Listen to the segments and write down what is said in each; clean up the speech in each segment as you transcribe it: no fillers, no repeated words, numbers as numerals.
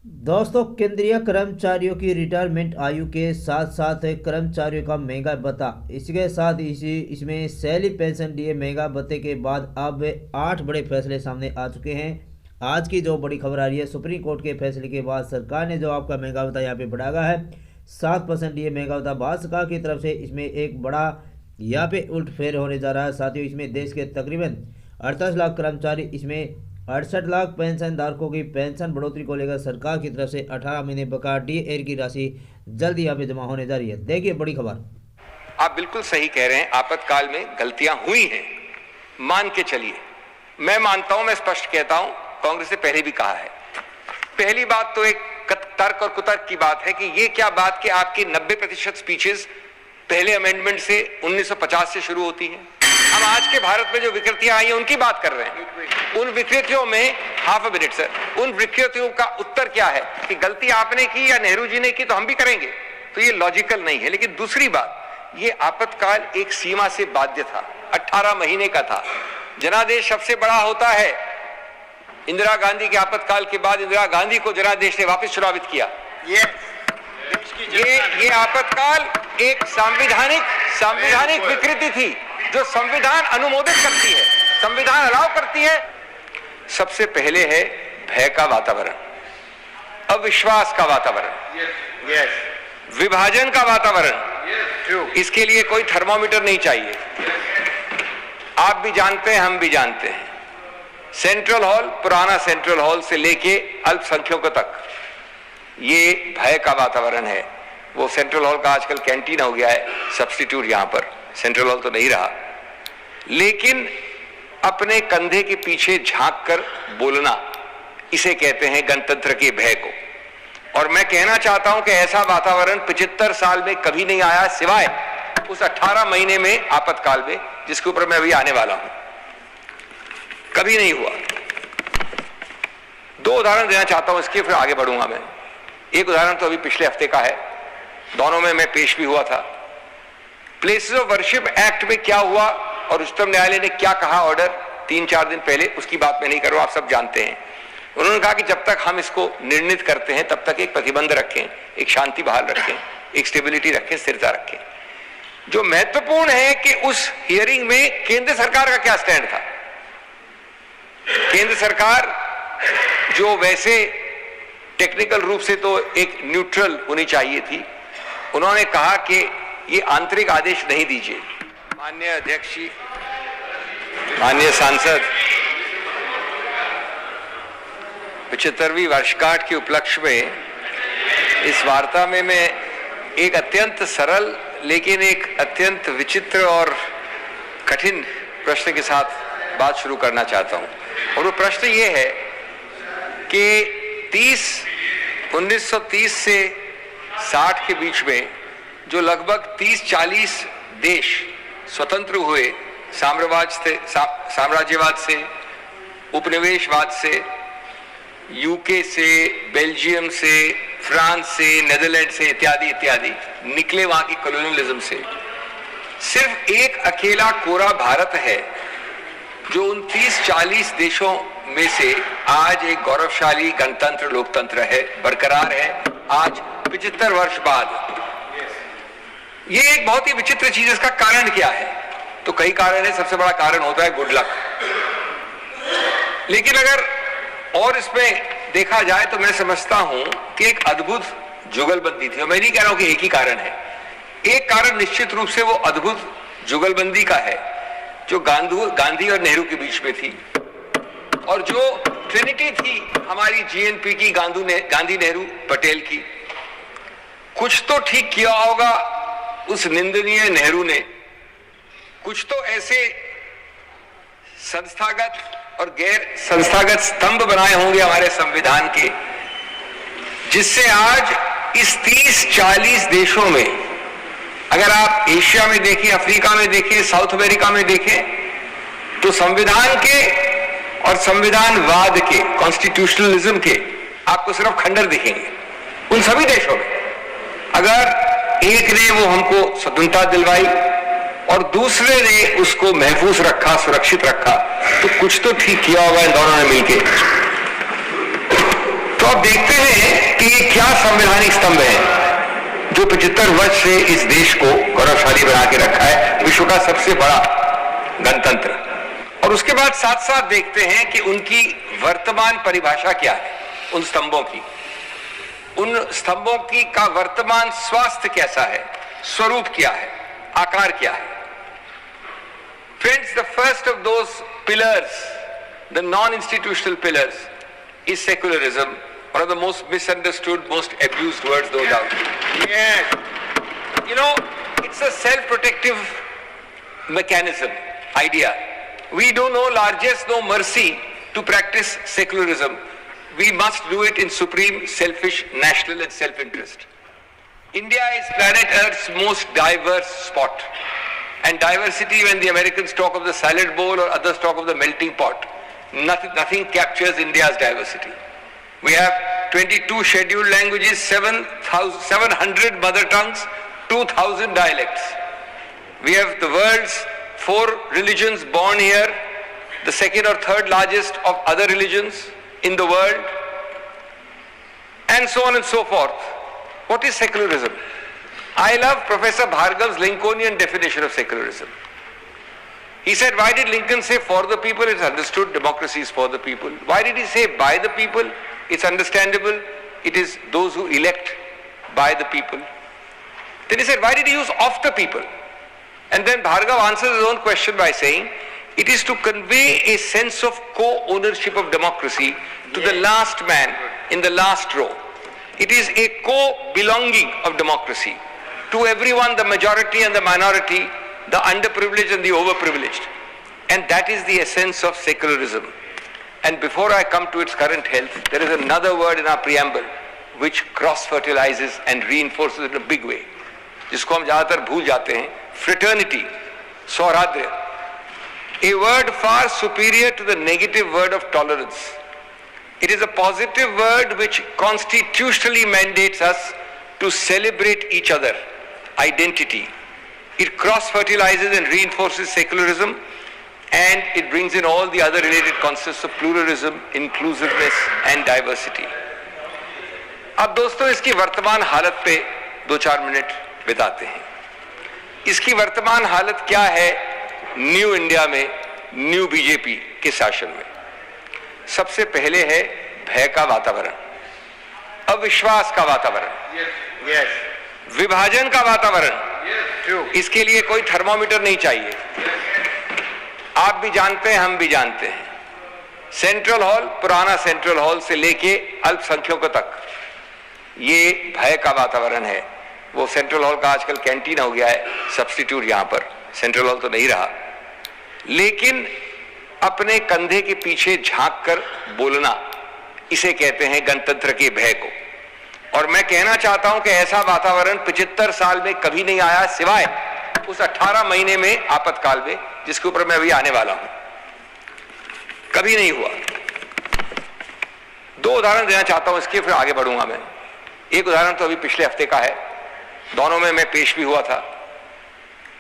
दोस्तों, केंद्रीय कर्मचारियों की रिटायरमेंट आयु के साथ साथ कर्मचारियों का महंगा भत्ता, इसके साथ इसमें सैलरी पेंशन डीए महंगा भत्ते के बाद अब 8 बड़े फैसले सामने आ चुके हैं। आज की जो बड़ी खबर आ रही है, सुप्रीम कोर्ट के फैसले के बाद सरकार ने जो आपका महंगा भत्ता यहाँ पे बढ़ाया है 7% डीए महंगा भत्ता। भारत सरकार की तरफ से इसमें एक बड़ा यहाँ पे उलटफेर होने जा रहा है। साथियों, इसमें देश के तकरीबन 48 लाख कर्मचारी, इसमें 68 लाख पेंशन धारकों की पेंशन बढ़ोतरी को लेकर सरकार की तरफ से 18 महीने बकाया डीए की राशि जल्द यहाँ पे जमा होने जा रही है। देखिए बड़ी खबर। आप बिल्कुल सही कह रहे हैं, आपातकाल में गलतियां हुई हैं, मान के चलिए। मैं मानता हूं, मैं स्पष्ट कहता हूं, कांग्रेस ने पहले भी कहा है। पहली बात तो एक तर्क और कुतर्क की बात है कि ये क्या बात कि आपकी 90% स्पीचेस पहले अमेंडमेंट से 1950 से शुरू होती हैं। हम आज के भारत में जो विकृतियां आई हैं उनकी बात कर रहे हैं। उन विकृतियों में हाफ अ मिनट सर, उन विकृतियों का उत्तर क्या है कि गलती आपने की या नेहरू जी ने की तो हम भी करेंगे, तो ये लॉजिकल नहीं है। लेकिन दूसरी बात, ये आपातकाल एक सीमा से बाध्य था, 18 महीने का था। जनादेश सबसे बड़ा होता है। इंदिरा गांधी के आपातकाल के बाद इंदिरा गांधी को जनादेश ने वापस चुनावित किया। ये आपातकाल एक संवैधानिक विकृति थी जो संविधान अनुमोदित करती है, संविधान अलाउ करती है। सबसे पहले है भय का वातावरण, अविश्वास का वातावरण, विभाजन का वातावरण। इसके लिए कोई थर्मोमीटर नहीं चाहिए। आप भी जानते हैं, हम भी जानते हैं, सेंट्रल हॉल, पुराना सेंट्रल हॉल से लेके अल्पसंख्यकों तक ये भय का वातावरण है। वो सेंट्रल हॉल का आजकल कैंटीन हो गया है सब्स्टिट्यूट, यहां पर सेंट्रल हॉल तो नहीं रहा। लेकिन अपने कंधे के पीछे झांक कर बोलना, इसे कहते हैं गणतंत्र के भय को। और मैं कहना चाहता हूं कि ऐसा वातावरण 75 साल में कभी नहीं आया, सिवाय उस 18 महीने में आपातकाल में, जिसके ऊपर मैं अभी आने वाला हूं। कभी नहीं हुआ। 2 उदाहरण देना चाहता हूं इसके, फिर आगे बढ़ूंगा मैं। एक उदाहरण तो अभी पिछले हफ्ते का है, दोनों में मैं पेश भी हुआ था। प्लेसेस ऑफ वर्शिप एक्ट में क्या हुआ और उच्चतम न्यायालय ने क्या कहा ऑर्डर 3-4 दिन पहले, उसकी बात मैं नहीं कर रहा हूं, आप सब जानते हैं। उन्होंने कहा कि जब तक हम इसको निर्णित करते हैं तब तक एक प्रतिबंध रखें, एक शांति बहाल रखें, एक स्टेबिलिटी रखें, स्थिरता रखें। जो महत्वपूर्ण है कि उस हियरिंग में केंद्र सरकार का क्या स्टैंड था। केंद्र सरकार, जो वैसे टेक्निकल रूप से तो एक न्यूट्रल होनी चाहिए थी, उन्होंने कहा कि ये आंतरिक आदेश नहीं दीजिए। माननीय अध्यक्ष जी, माननीय सांसद, 75वीं वर्षगांठ के उपलक्ष्य में इस वार्ता में मैं एक अत्यंत सरल लेकिन एक अत्यंत विचित्र और कठिन प्रश्न के साथ बात शुरू करना चाहता हूं। और वो प्रश्न ये है कि 1930 से 60 के बीच में जो लगभग 30-40 देश स्वतंत्र हुए साम्राज्यवाद से, उपनिवेशवाद से, यूके से, बेल्जियम से, फ्रांस से, नेदरलैंड से इत्यादि इत्यादि निकले, वहां की कॉलोनियलिज्म से। सिर्फ एक अकेला कोरा भारत है जो उन 30-40 देशों में से आज एक गौरवशाली गणतंत्र, लोकतंत्र है, बरकरार है आज 75 वर्ष बाद। ये एक बहुत ही विचित्र चीज। इसका कारण क्या है? तो कई कारण है। सबसे बड़ा कारण होता है गुड लक। लेकिन अगर और इसमें देखा जाए तो मैं समझता हूं कि एक अद्भुत जुगलबंदी थी। मैं नहीं कह रहा हूं कि एक ही कारण है। एक कारण निश्चित रूप से वो अद्भुत जुगलबंदी का है जो गांधी और नेहरू के बीच में थी, और जो ट्रिनिटी थी हमारी जीएनपी की, गांधी, नेहरू, पटेल की। कुछ तो ठीक किया होगा उस निंदनीय नेहरू ने, कुछ तो ऐसे संस्थागत और गैर संस्थागत स्तंभ बनाए होंगे हमारे संविधान के, जिससे आज इस 30-40 देशों में, अगर आप एशिया में देखें, अफ्रीका में देखें, साउथ अमेरिका में देखें, तो संविधान के और संविधानवाद के, कॉन्स्टिट्यूशनलिज्म के आपको सिर्फ खंडर दिखेंगे उन सभी देशों में। अगर एक ने वो हमको स्वतंत्रता दिलवाई और दूसरे ने उसको महफूज रखा, सुरक्षित रखा, तो कुछ तो ठीक किया होगा इन दोनों ने मिलकर। तो तो अब देखते हैं कि ये क्या संवैधानिक स्तंभ है जो 75 वर्ष से इस देश को गौरवशाली बना के रखा है, विश्व का सबसे बड़ा गणतंत्र। और उसके बाद साथ साथ देखते हैं कि उनकी वर्तमान परिभाषा क्या है, उन स्तंभों की, उन स्तंभों की का वर्तमान स्वास्थ्य कैसा है, स्वरूप क्या है, आकार क्या है। Friends, the first of those pillars, the non-institutional pillars, is secularism, one of the most misunderstood, most abused words, no doubt. Yes. You know, it's a self-protective mechanism, idea. We do no largesse, no mercy to practice secularism. We must do it in supreme selfish, national and self-interest. India is planet Earth's most diverse spot. And diversity, when the Americans talk of the salad bowl or others talk of the melting pot, nothing captures India's diversity. We have 22 scheduled languages, 700 mother tongues, 2,000 dialects. We have the world's 4 religions born here, the second or third largest of other religions in the world, and so on and so forth. What is secularism? I love Professor Bhargav's Lincolnian definition of secularism. He said, why did Lincoln say for the people? It's understood democracy is for the people. Why did he say by the people? It's understandable. It is those who elect by the people. Then he said, why did he use of the people? And then Bhargav answers his own question by saying, it is to convey a sense of co-ownership of democracy to the last man in the last row. It is a co-belonging of democracy to everyone, the majority and the minority, the underprivileged and the overprivileged. And that is the essence of secularism. And before I come to its current health, there is another word in our preamble which cross-fertilizes and reinforces it in a big way, जिसको हम ज़्यादातर भूल जाते हैं, fraternity, सौहार्द्र, a word far superior to the negative word of tolerance. It is a positive word which constitutionally mandates us to celebrate each other, identity. It cross-fertilizes and reinforces secularism, and it brings in all the other related concepts of pluralism, inclusiveness and diversity. अब दोस्तों इसकी वर्तमान हालत पे 2-4 minute बिताते हैं। इसकी वर्तमान हालत क्या है न्यू इंडिया में, न्यू बीजेपी के शासन में? सबसे पहले है भय का वातावरण, अविश्वास का वातावरण, विभाजन का वातावरण। इसके लिए कोई थर्मोमीटर नहीं चाहिए, आप भी जानते हैं, हम भी जानते हैं। सेंट्रल हॉल, पुराना सेंट्रल हॉल से लेके अल्पसंख्यकों तक ये भय का वातावरण है। वो सेंट्रल हॉल का आजकल कैंटीन हो गया है सब्स्टिट्यूट, यहां पर सेंट्रल हॉल तो नहीं रहा, लेकिन अपने कंधे के पीछे झांक कर बोलना, इसे कहते हैं गणतंत्र के भय को। और मैं कहना चाहता हूं कि ऐसा वातावरण 75 साल में कभी नहीं आया, सिवाय उस 18 महीने में आपातकाल में, जिसके ऊपर मैं अभी आने वाला हूं। कभी नहीं हुआ। 2 उदाहरण देना चाहता हूं इसके, फिर आगे बढ़ूंगा मैं। एक उदाहरण तो अभी पिछले हफ्ते का है, दोनों में मैं पेश भी हुआ था।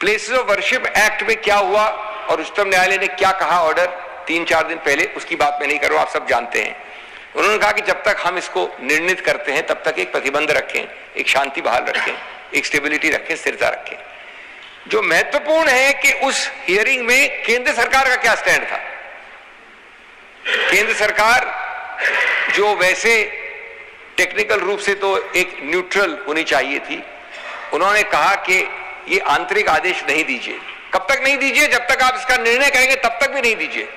प्लेसेस ऑफ वर्शिप एक्ट में क्या हुआ और उच्चतम न्यायालय ने क्या कहा ऑर्डर 3-4 दिन पहले, उसकी बात मैं नहीं कर रहा हूं, आप सब जानते हैं। उन्होंने कहा कि जब तक हम इसको निर्णित करते हैं तब तक एक प्रतिबंध रखें, एक शांति बहाल रखें, एक स्टेबिलिटी रखें, स्थिरता रखें। जो महत्वपूर्ण है कि उस हियरिंग में केंद्र सरकार का क्या स्टैंड था। केंद्र सरकार जो वैसे टेक्निकल रूप से तो एक न्यूट्रल होनी चाहिए थी, उन्होंने कहा कि ये आंतरिक आदेश नहीं दीजिए। कब तक नहीं दीजिए? जब तक आप इसका निर्णय करेंगे तब तक भी नहीं दीजिए।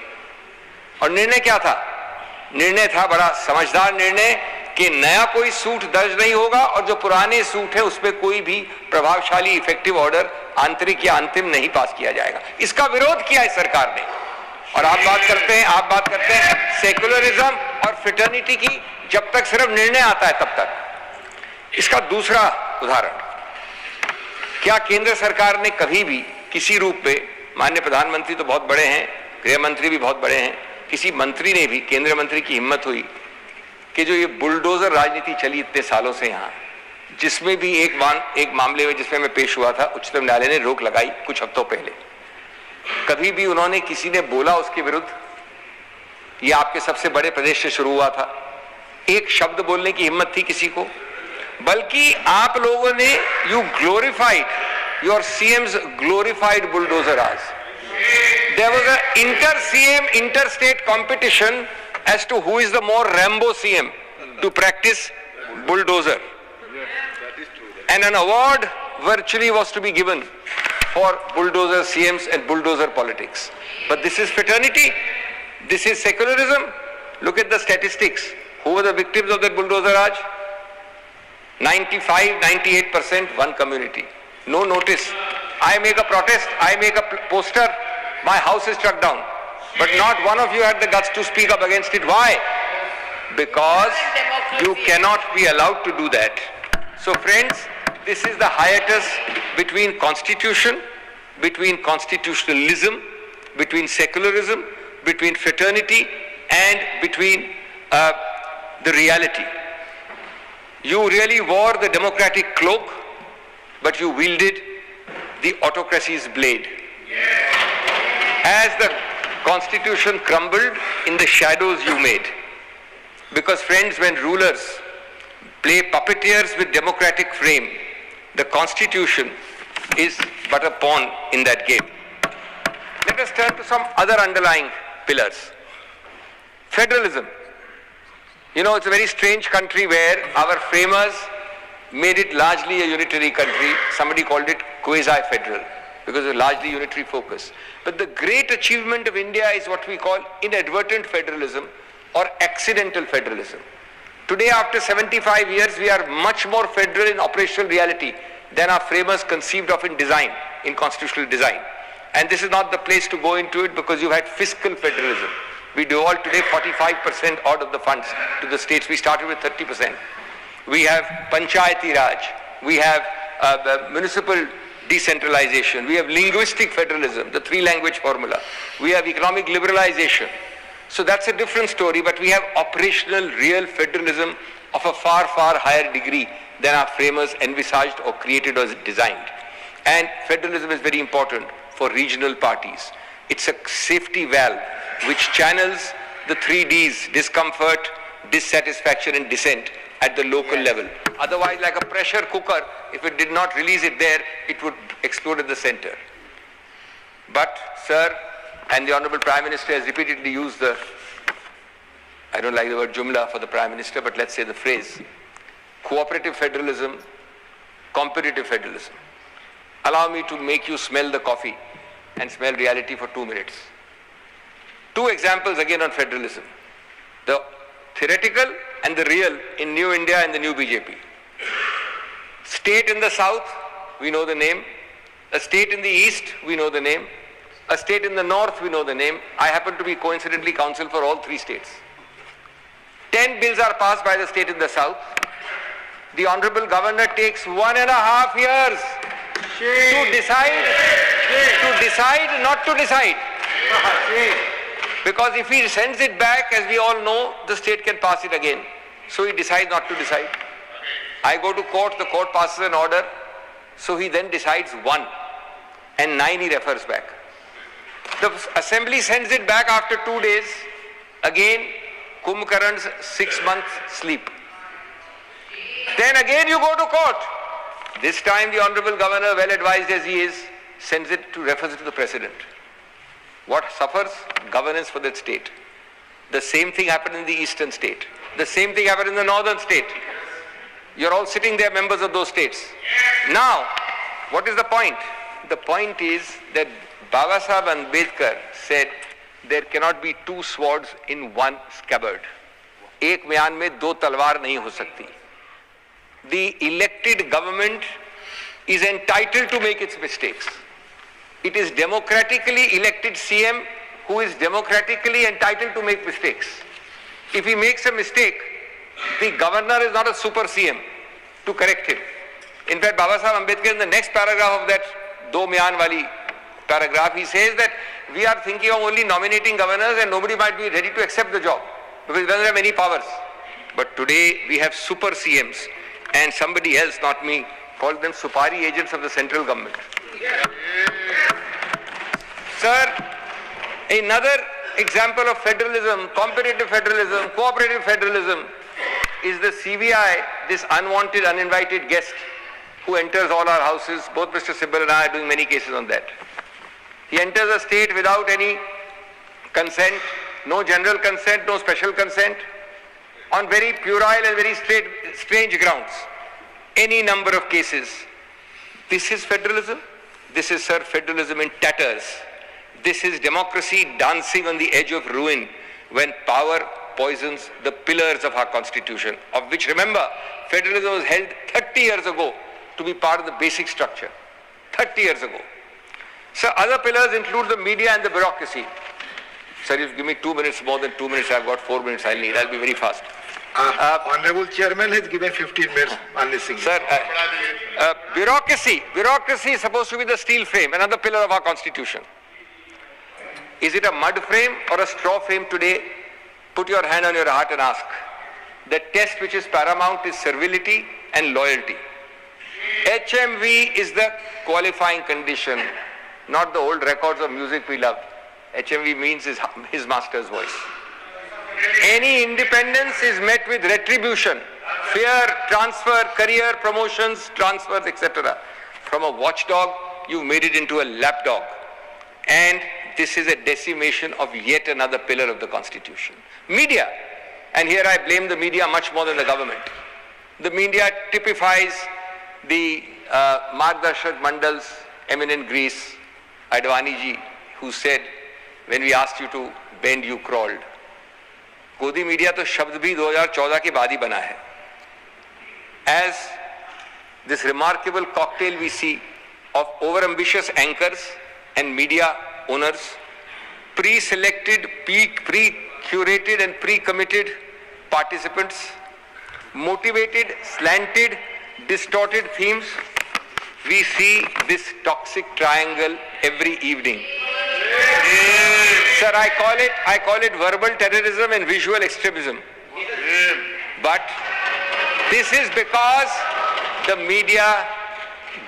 और निर्णय क्या था? निर्णय था बड़ा समझदार निर्णय कि नया कोई सूट दर्ज नहीं होगा और जो पुराने सूट है उसमें कोई भी प्रभावशाली इफेक्टिव ऑर्डर आंतरिक या अंतिम नहीं पास किया जाएगा। इसका विरोध किया है सरकार ने। और आप बात करते हैं सेकुलरिज्म और फ्रेटर्निटी की, जब तक सिर्फ निर्णय आता है तब तक। इसका दूसरा उदाहरण, क्या केंद्र सरकार ने कभी भी किसी रूप में, माननीय प्रधानमंत्री तो बहुत बड़े हैं, गृह मंत्री भी बहुत बड़े हैं, किसी मंत्री ने भी, केंद्रीय मंत्री की हिम्मत हुई कि जो ये बुलडोजर राजनीति चली इतने सालों से यहाँ, जिसमें भी एक मामले में जिसमें मैं पेश हुआ था, उच्चतम न्यायालय ने रोक लगाई कुछ हफ्तों पहले, कभी भी उन्होंने, किसी ने बोला उसके विरुद्ध? ये आपके सबसे बड़े प्रदेश से शुरू हुआ था, एक शब्द बोलने की हिम्मत थी किसी को, बल्कि आप लोगों ने you glorified, your CM's glorified bulldozer आज. There was an inter-CM, inter-state competition as to who is the more Rambo CM to practice bulldozer. And an award virtually was to be given for bulldozer CMs and bulldozer politics. But this is fraternity, this is secularism. Look at the statistics. Who were the victims of that bulldozer Raj? 95, 98% one community. No notice. I make a protest, I make a poster, my house is struck down. But not one of you had the guts to speak up against it. Why? Because you cannot be allowed to do that. So friends, this is the hiatus between constitution, between constitutionalism, between secularism, between fraternity, and between the reality. You really wore the democratic cloak, but you wielded the autocracy's blade. As the constitution crumbled in the shadows you made. Because friends, when rulers play puppeteers with democratic frame, the constitution is but a pawn in that game. Let us turn to some other underlying pillars. Federalism. You know, it's a very strange country where our framers made it largely a unitary country. Somebody called it quasi-federal because of largely unitary focus. But the great achievement of India is what we call inadvertent federalism or accidental federalism. Today, after 75 years, we are much more federal in operational reality than our framers conceived of in design, in constitutional design. And this is not the place to go into it because you had fiscal federalism. We devolved today 45% out of the funds to the states. We started with 30%. We have Panchayati Raj. We have municipal decentralization. We have linguistic federalism, the three-language formula. We have economic liberalization. So that's a different story, but we have operational, real federalism of a far, far higher degree than our framers envisaged or created or designed. And federalism is very important for regional parties. It's a safety valve which channels the 3Ds, discomfort, dissatisfaction and dissent at the local level. Otherwise, like a pressure cooker, if it did not release it there, it would explode at the center. But, sir, and the Honorable Prime Minister has repeatedly used the, I don't like the word jumla for the Prime Minister, but let's say the phrase, cooperative federalism, competitive federalism. Allow me to make you smell the coffee and smell reality for 2 minutes. Two examples again on federalism. The theoretical and the real in New India and the new BJP. State in the south, we know the name. A state in the east, we know the name. A state in the north, we know the name. I happen to be coincidentally counsel for all 3 states. 10 bills are passed by the state in the south. The Honorable Governor takes 1.5 years to decide not to decide. Because if he sends it back, as we all know, the state can pass it again. So he decides not to decide. I go to court, the court passes an order, so he then decides 1 and 9 he refers back. The assembly sends it back after 2 days, again Kumbhkarn's 6-month sleep. Then again you go to court. This time the Honorable Governor, well advised as he is, sends it to refers it to the President. What suffers? Governance for that state. The same thing happened in the eastern state. The same thing happened in the northern state. You're all sitting there, members of those states. Now, what is the point? The point is that Baba Saheb Ambedkar said there cannot be 2 swords in 1 scabbard. एक म्यान में 2 तलवार नहीं हो सकती. The elected government is entitled to make its mistakes. It is democratically elected CM who is democratically entitled to make mistakes. If he makes a mistake, the governor is not a super CM to correct him. In fact, Baba Saheb Ambedkar in the next paragraph of that Do Myan wali paragraph, he says that we are thinking of only nominating governors and nobody might be ready to accept the job because he doesn't have any powers. But today we have super CMs and somebody else, not me, called them Supari agents of the central government. Sir, another example of federalism, competitive federalism, cooperative federalism is the CBI, this unwanted, uninvited guest who enters all our houses. Both Mr. Sibal and I are doing many cases on that. He enters a state without any consent, no general consent, no special consent, on very puerile and very strange grounds. Any number of cases. This is federalism. This is, sir, federalism in tatters. This is democracy dancing on the edge of ruin when power poisons the pillars of our constitution, of which, remember, federalism was held 30 years ago to be part of the basic structure. 30 years ago. So other pillars include the media and the bureaucracy. Sir, if you give me 2 minutes, more than 2 minutes, I've got 4 minutes I'll need. I'll be very fast. Honorable Chairman has given 15 minutes on listening. Sir, bureaucracy is supposed to be the steel frame, another pillar of our constitution. Is it a mud frame or a straw frame today? Put your hand on your heart and ask. The test which is paramount is servility and loyalty. HMV is the qualifying condition, not the old records of music we love. HMV means his master's voice. Any independence is met with retribution, fear, transfer, career, promotions, transfers, etc. From a watchdog, you've made it into a lapdog. And this is a decimation of yet another pillar of the Constitution. Media. And here I blame the media much more than the government. The media typifies the Margdarshak Mandal's eminent Greece, Advani ji, who said, when we asked you to bend, you crawled. गोदी media तो शब्द भी 2014 के बाद ही बना है. As this remarkable cocktail we see of overambitious anchors and media owners, pre-selected, pre-curated and pre-committed participants, motivated, slanted, distorted themes, we see this toxic triangle every evening. Sir, I call it verbal terrorism and visual extremism. But this is because the media,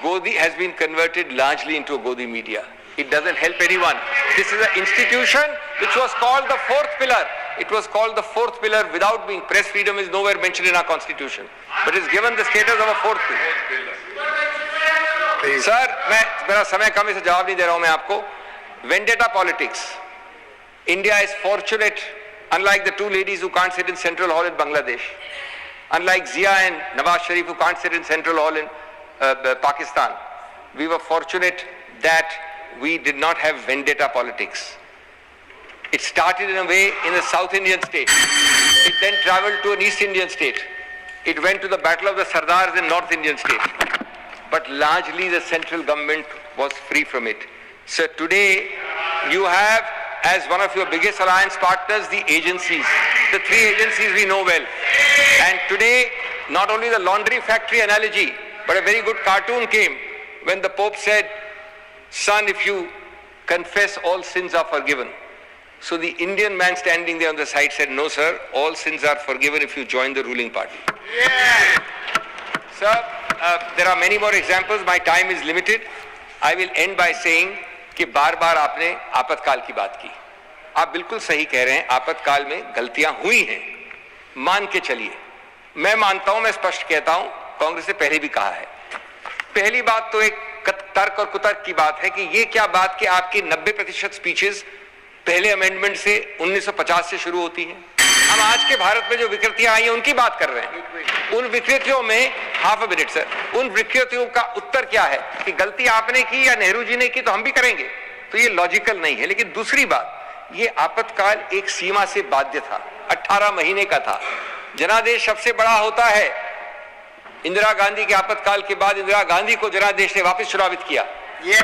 Godi, has been converted largely into a Godi media. It doesn't help anyone. This is an institution which was called the fourth pillar. It was called the fourth pillar without being. Press freedom is nowhere mentioned in our constitution. But it's given the status of a fourth pillar. Sir, मेरा समय कम है, जवाब नहीं दे रहा हूं मैं आपको. Vendetta politics. India is fortunate, unlike the two ladies who can't sit in Central Hall in Bangladesh, unlike Zia and Nawaz Sharif who can't sit in Central Hall in Pakistan. We were fortunate that we did not have vendetta politics. It started in a way in a South Indian state. It then traveled to an East Indian state. It went to the Battle of the Sardars in North Indian state. But largely the central government was free from it. So today you have, as one of your biggest alliance partners, the agencies, the three agencies we know well. And today, not only the laundry factory analogy, but a very good cartoon came when the Pope said, son, if you confess, all sins are forgiven. So the Indian man standing there on the side said, no sir, all sins are forgiven if you join the ruling party. Yeah. Sir, there are many more examples. My time is limited. I will end by saying कि बार-बार आपने आपातकाल की बात की. आप बिल्कुल सही कह रहे हैं, आपातकाल में गलतियां हुई हैं, मान के चलिए. मैं मानता हूं, मैं स्पष्ट कहता हूं, कांग्रेस ने पहले भी कहा है. पहली बात तो एक तर्क और कुतर्क की बात है कि ये क्या बात कि आपकी 90% स्पीचेस पहले अमेंडमेंट से 1950 से शुरू होती हैं. हम आज के भारत में जो विकृतियां आई हैं उनकी बात कर रहे हैं. उन विकृतियों में हाफ अ मिनट सर, उन विकृतियों का उत्तर क्या है कि गलती आपने की या नेहरू जी ने की तो हम भी करेंगे, तो ये लॉजिकल नहीं है. लेकिन दूसरी बात, ये आपातकाल एक सीमा से बाध्य था, 18 महीने का था. जनादेश सबसे बड़ा होता है. इंदिरा गांधी के आपातकाल के बाद इंदिरा गांधी को जनादेश ने वापस चुनावित किया. ये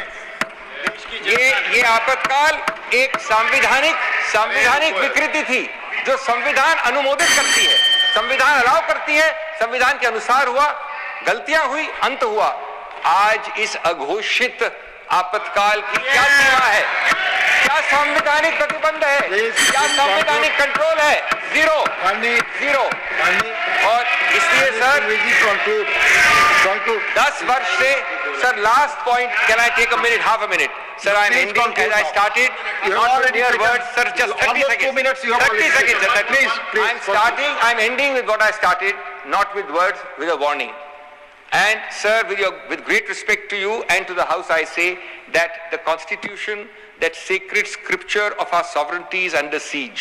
आपातकाल एक संवैधानिक विकृति थी जो संविधान अनुमोदित करती है, संविधान अलाउ करती है, संविधान के अनुसार हुआ, गलतियां हुई, अंत हुआ. आज इस अघोषित आपातकाल की क्या सीमा है? क्या संवैधानिक प्रतिबंध है? क्या संवैधानिक कंट्रोल है? जीरो. और इसलिए सर 10 वर्ष से, sir last point, can I take a minute, half a minute. Sir, I'm Please ending conclude as I now. started. You have Not with already mere taken words, sir. Just 30 almost seconds. 2 minutes you have 30 already seconds, taken. sir. Please. I'm ending with what I started, not with words, with a warning. And sir, with great respect to you and to the House, I say that the Constitution, that sacred scripture of our sovereignty, is under siege.